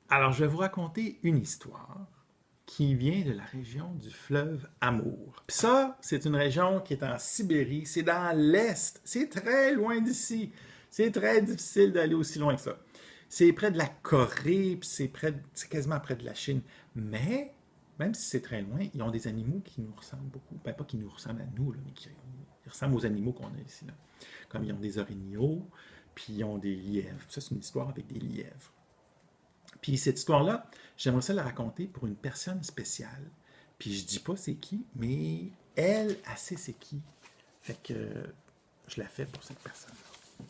Alors, je vais vous raconter une histoire qui vient de la région du fleuve Amour. Puis ça, c'est une région qui est en Sibérie, c'est dans l'Est, c'est très loin d'ici. C'est très difficile d'aller aussi loin que ça. C'est près de la Corée, puis c'est quasiment près de la Chine. Mais, même si c'est très loin, ils ont des animaux qui nous ressemblent beaucoup. Ben, pas qui nous ressemblent à nous, là, mais qui ils ressemblent aux animaux qu'on a ici. Là. Comme ils ont des orignaux, puis ils ont des lièvres. Ça, c'est une histoire avec des lièvres. Puis cette histoire-là, j'aimerais ça la raconter pour une personne spéciale. Puis je dis pas c'est qui, mais elle sait c'est qui. Fait que je la fais pour cette personne-là.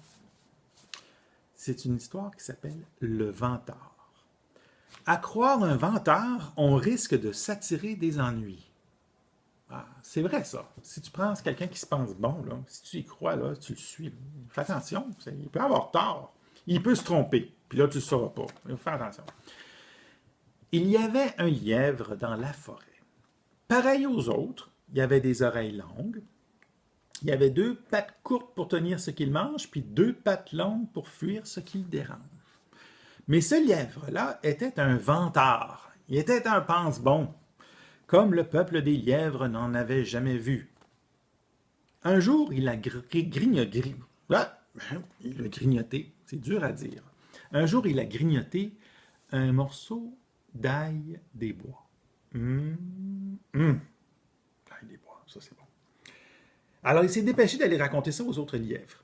C'est une histoire qui s'appelle Le Vantard. À croire un vantard, on risque de s'attirer des ennuis. Ah, c'est vrai ça. Si tu prends quelqu'un qui se pense bon, là, si tu y crois, là, tu le suis. Là. Fais attention, il peut avoir tort. Il peut se tromper. Puis là, tu ne le sauras pas. Il faut faire attention. Il y avait un lièvre dans la forêt. Pareil aux autres, il y avait des oreilles longues, il y avait deux pattes courtes pour tenir ce qu'il mange, puis deux pattes longues pour fuir ce qui le dérange. Mais ce lièvre-là était un vantard. Il était un pense-bon, comme le peuple des lièvres n'en avait jamais vu. Un jour, il a grignoté, c'est dur à dire. Un jour, il a grignoté un morceau d'ail des bois. L'ail des bois, ça c'est bon. Alors, il s'est dépêché d'aller raconter ça aux autres lièvres.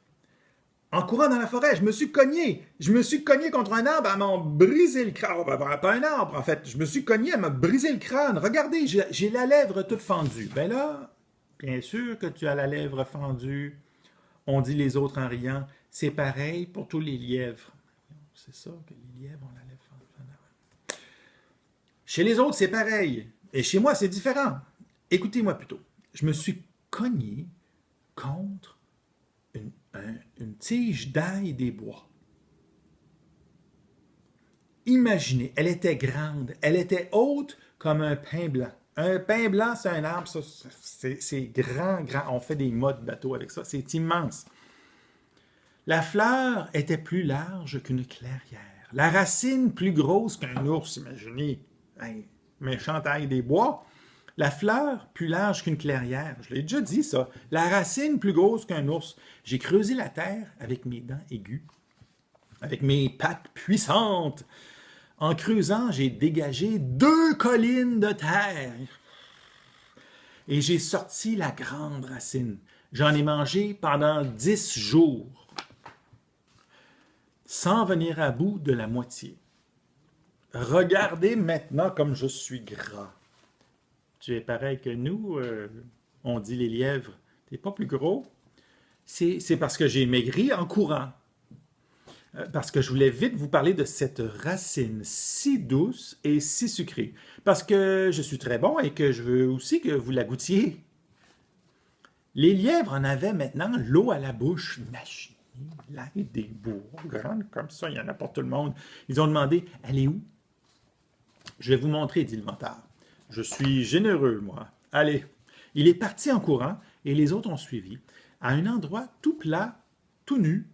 En courant dans la forêt, je me suis cogné. Je me suis cogné contre un arbre, elle m'a brisé le crâne. Pas un arbre, en fait. Je me suis cogné, elle m'a brisé le crâne. Regardez, j'ai la lèvre toute fendue. Ben là, bien sûr que tu as la lèvre fendue. On dit les autres en riant. C'est pareil pour tous les lièvres. C'est ça que les lièvres ont la lèvre fendue. Chez les autres, c'est pareil. Et chez moi, c'est différent. Écoutez-moi plutôt. Je me suis cogné contre une tige d'ail des bois. Imaginez, elle était grande, elle était haute comme un pin blanc. Un pin blanc, c'est un arbre, ça, c'est grand, grand. On fait des mâts de bateau avec ça, c'est immense. La fleur était plus large qu'une clairière. La racine plus grosse qu'un ours, imaginez. Hey, méchant taille des bois. La fleur plus large qu'une clairière. Je l'ai déjà dit, ça. La racine plus grosse qu'un ours. J'ai creusé la terre avec mes dents aiguës, avec mes pattes puissantes. En creusant, j'ai dégagé 2 collines de terre. Et j'ai sorti la grande racine. J'en ai mangé pendant 10 jours, sans venir à bout de la moitié. Regardez maintenant comme je suis gras. Tu es pareil que nous, on dit les lièvres. T'es pas plus gros? C'est parce que j'ai maigri en courant. Parce que je voulais vite vous parler de cette racine si douce et si sucrée. Parce que je suis très bon et que je veux aussi que vous la goûtiez. Les lièvres en avaient maintenant l'eau à la bouche. Imaginez, l'ail des bois, grande comme ça, il y en a pour tout le monde. Ils ont demandé, elle est où? Je vais vous montrer, dit le vantard. Je suis généreux, moi. Allez. Il est parti en courant et les autres ont suivi. À un endroit tout plat, tout nu,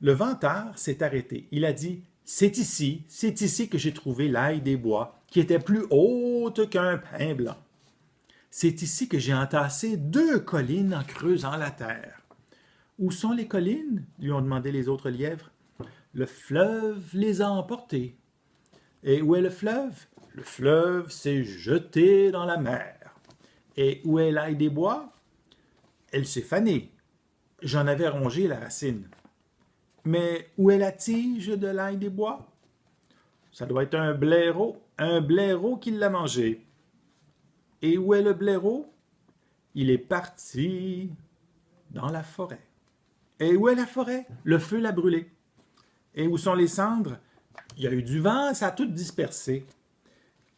le vantard s'est arrêté. Il a dit, c'est ici que j'ai trouvé l'ail des bois, qui était plus haute qu'un pin blanc. C'est ici que j'ai entassé 2 collines en creusant la terre. Où sont les collines? Lui ont demandé les autres lièvres. Le fleuve les a emportées. Et où est le fleuve? Le fleuve s'est jeté dans la mer. Et où est l'ail des bois? Elle s'est fanée. J'en avais rongé la racine. Mais où est la tige de l'ail des bois? Ça doit être un blaireau qui l'a mangé. Et où est le blaireau? Il est parti dans la forêt. Et où est la forêt? Le feu l'a brûlé. Et où sont les cendres? Il y a eu du vent, ça a tout dispersé.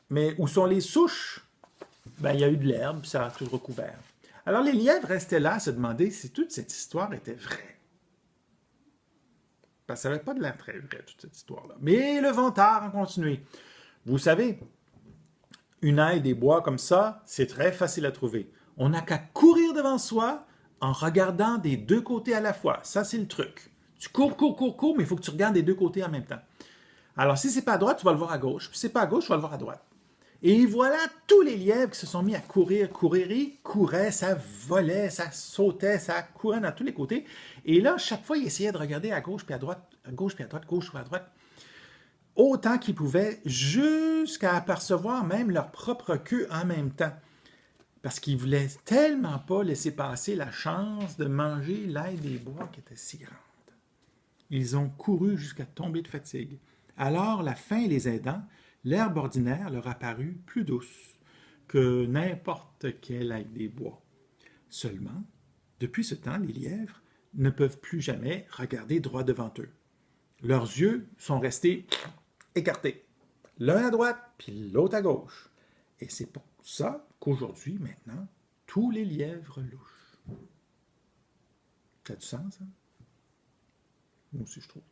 Mais où sont les souches? Ben, il y a eu de l'herbe, ça a tout recouvert. Alors les lièvres restaient là à se demander si toute cette histoire était vraie. Parce que ça n'avait pas de l'air très vrai, toute cette histoire-là. Mais le vantard a continué. Vous savez, une aille des bois comme ça, c'est très facile à trouver. On n'a qu'à courir devant soi en regardant des 2 côtés à la fois. Ça, c'est le truc. Tu cours, mais il faut que tu regardes des 2 côtés en même temps. Alors, si c'est pas à droite, tu vas le voir à gauche. Puis si c'est pas à gauche, tu vas le voir à droite. Et voilà tous les lièvres qui se sont mis à courir, courir, ils couraient, ça volait, ça sautait, ça courait dans tous les côtés. Et là, chaque fois, ils essayaient de regarder à gauche puis à droite, à gauche puis à droite, gauche puis à droite, autant qu'ils pouvaient, jusqu'à apercevoir même leur propre queue en même temps. Parce qu'ils voulaient tellement pas laisser passer la chance de manger l'ail des bois qui était si grande. Ils ont couru jusqu'à tomber de fatigue. Alors, la faim les aidant, l'herbe ordinaire leur apparut plus douce que n'importe quel ail des bois. Seulement, depuis ce temps, les lièvres ne peuvent plus jamais regarder droit devant eux. Leurs yeux sont restés écartés, l'un à droite puis l'autre à gauche. Et c'est pour ça qu'aujourd'hui, maintenant, tous les lièvres louchent. Ça a du sens, hein? Moi aussi, je trouve.